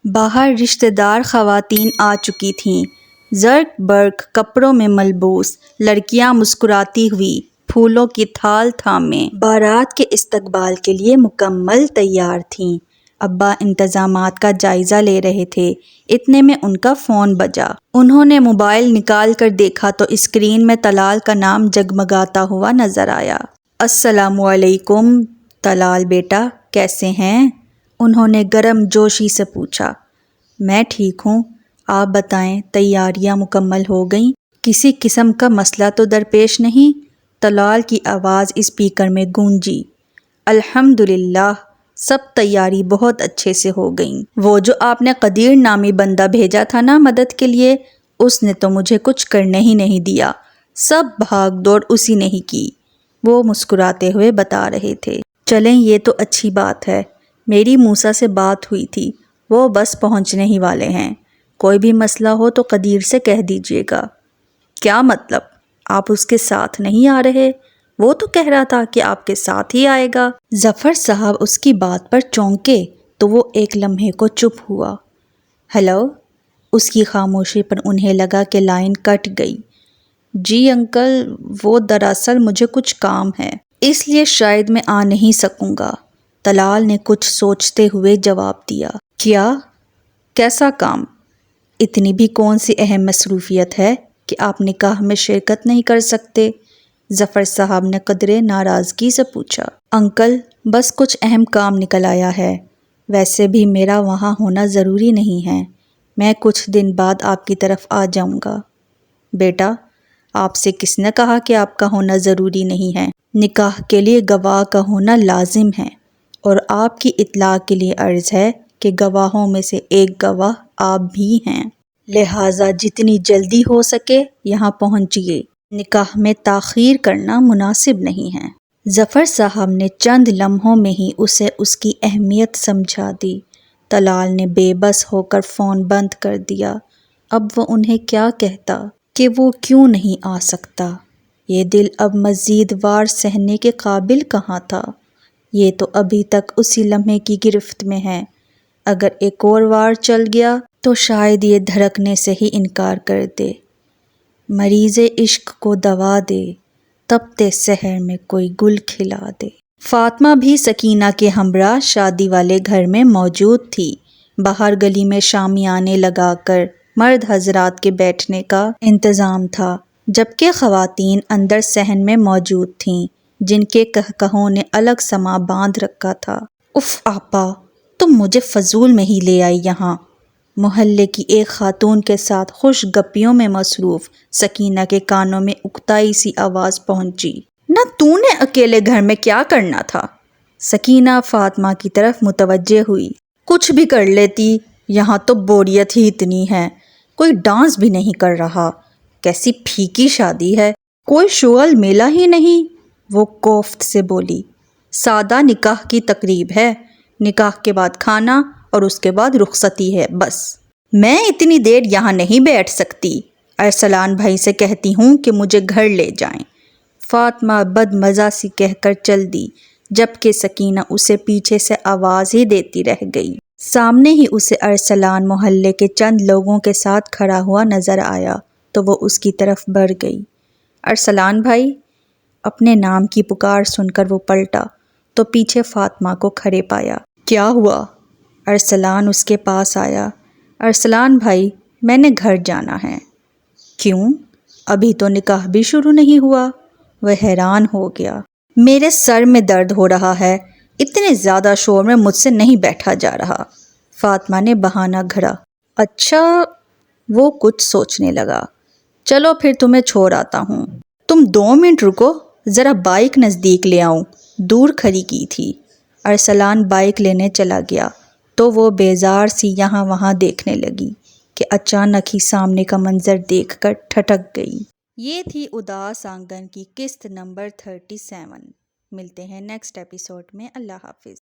باہر رشتہ دار خواتین آ چکی تھیں، زرق برق کپڑوں میں ملبوس لڑکیاں مسکراتی ہوئی پھولوں کی تھال تھامے بارات کے استقبال کے لیے مکمل تیار تھیں۔ ابا انتظامات کا جائزہ لے رہے تھے، اتنے میں ان کا فون بجا۔ انہوں نے موبائل نکال کر دیکھا تو اسکرین میں طلال کا نام جگمگاتا ہوا نظر آیا۔ السلام علیکم طلال بیٹا، کیسے ہیں؟ انہوں نے گرم جوشی سے پوچھا۔ میں ٹھیک ہوں، آپ بتائیں تیاریاں مکمل ہو گئیں؟ کسی قسم کا مسئلہ تو درپیش نہیں؟ طلال کی آواز اسپیکر میں گونجی۔ الحمدللہ، سب تیاری بہت اچھے سے ہو گئیں۔ وہ جو آپ نے قدیر نامی بندہ بھیجا تھا نا مدد کے لیے، اس نے تو مجھے کچھ کرنے ہی نہیں دیا، سب بھاگ دوڑ اسی نے ہی کی، وہ مسکراتے ہوئے بتا رہے تھے۔ چلیں یہ تو اچھی بات ہے، میری موسیٰ سے بات ہوئی تھی، وہ بس پہنچنے ہی والے ہیں، کوئی بھی مسئلہ ہو تو قدیر سے کہہ دیجیے گا۔ کیا مطلب، آپ اس کے ساتھ نہیں آ رہے؟ وہ تو کہہ رہا تھا کہ آپ کے ساتھ ہی آئے گا۔ ظفر صاحب اس کی بات پر چونکے تو وہ ایک لمحے کو چپ ہوا۔ ہیلو، اس کی خاموشی پر انہیں لگا کہ لائن کٹ گئی۔ جی انکل، وہ دراصل مجھے کچھ کام ہے، اس لیے شاید میں آ نہیں سکوں گا، طلال نے کچھ سوچتے ہوئے جواب دیا۔ کیا؟ کیسا کام؟ اتنی بھی کون سی اہم مصروفیت ہے کہ آپ نکاح میں شرکت نہیں کر سکتے؟ ظفر صاحب نے قدرے ناراضگی سے پوچھا۔ انکل، بس کچھ اہم کام نکل آیا ہے، ویسے بھی میرا وہاں ہونا ضروری نہیں ہے، میں کچھ دن بعد آپ کی طرف آ جاؤں گا۔ بیٹا، آپ سے کس نے کہا کہ آپ کا ہونا ضروری نہیں ہے؟ نکاح کے لیے گواہ کا ہونا لازم ہے، اور آپ کی اطلاع کے لیے عرض ہے کہ گواہوں میں سے ایک گواہ آپ بھی ہیں، لہٰذا جتنی جلدی ہو سکے یہاں پہنچیے، نکاح میں تاخیر کرنا مناسب نہیں ہے۔ ظفر صاحب نے چند لمحوں میں ہی اسے اس کی اہمیت سمجھا دی۔ طلال نے بے بس ہو کر فون بند کر دیا۔ اب وہ انہیں کیا کہتا کہ وہ کیوں نہیں آ سکتا؟ یہ دل اب مزید وار سہنے کے قابل کہاں تھا؟ یہ تو ابھی تک اسی لمحے کی گرفت میں ہے، اگر ایک اور وار چل گیا تو شاید یہ دھڑکنے سے ہی انکار کر دے۔ مریض عشق کو دوا دے، تپتے سحر میں کوئی گل کھلا دے۔ فاطمہ بھی سکینہ کے ہمراہ شادی والے گھر میں موجود تھی۔ باہر گلی میں شامیانے لگا کر مرد حضرات کے بیٹھنے کا انتظام تھا، جبکہ خواتین اندر صحن میں موجود تھیں، جن کے کہکہوں نے الگ سما باندھ رکھا تھا۔ اف آپا، تم مجھے فضول میں ہی لے آئی یہاں، محلے کی ایک خاتون کے ساتھ خوش گپیوں میں مصروف سکینہ کے کانوں میں اکتائی سی آواز پہنچی۔ نہ تو نے اکیلے گھر میں کیا کرنا تھا؟ سکینہ فاطمہ کی طرف متوجہ ہوئی۔ کچھ بھی کر لیتی، یہاں تو بوریت ہی اتنی ہے، کوئی ڈانس بھی نہیں کر رہا، کیسی پھیکی شادی ہے، کوئی شغل میلہ ہی نہیں، وہ کوفت سے بولی۔ سادہ نکاح کی تقریب ہے، نکاح کے بعد کھانا اور اس کے بعد رخصتی ہے، بس۔ میں اتنی دیر یہاں نہیں بیٹھ سکتی، ارسلان بھائی سے کہتی ہوں کہ مجھے گھر لے جائیں۔ فاطمہ بد مزہ سی کہہ کر چل دی، جبکہ سکینہ اسے پیچھے سے آواز ہی دیتی رہ گئی۔ سامنے ہی اسے ارسلان محلے کے چند لوگوں کے ساتھ کھڑا ہوا نظر آیا تو وہ اس کی طرف بڑھ گئی۔ ارسلان بھائی، اپنے نام کی پکار سن کر وہ پلٹا تو پیچھے فاطمہ کو کھڑے پایا۔ کیا ہوا؟ ارسلان اس کے پاس آیا۔ ارسلان بھائی، میں نے گھر جانا ہے۔ کیوں؟ ابھی تو نکاح بھی شروع نہیں ہوا۔ وہ حیران ہو گیا۔ میرے سر میں درد ہو رہا ہے، اتنے زیادہ شور میں مجھ سے نہیں بیٹھا جا رہا، فاطمہ نے بہانہ گھڑا۔ اچھا، وہ کچھ سوچنے لگا۔ چلو پھر تمہیں چھوڑ آتا ہوں، تم 2 منٹ رکو، ذرا بائک نزدیک لے آؤں، دور کھڑی کی تھی۔ ارسلان بائک لینے چلا گیا تو وہ بیزار سی یہاں وہاں دیکھنے لگی کہ اچانک ہی سامنے کا منظر دیکھ کر ٹھٹک گئی۔ یہ تھی اداس آنگن کی قسط نمبر 37۔ ملتے ہیں نیکسٹ ایپیسوڈ میں۔ اللہ حافظ۔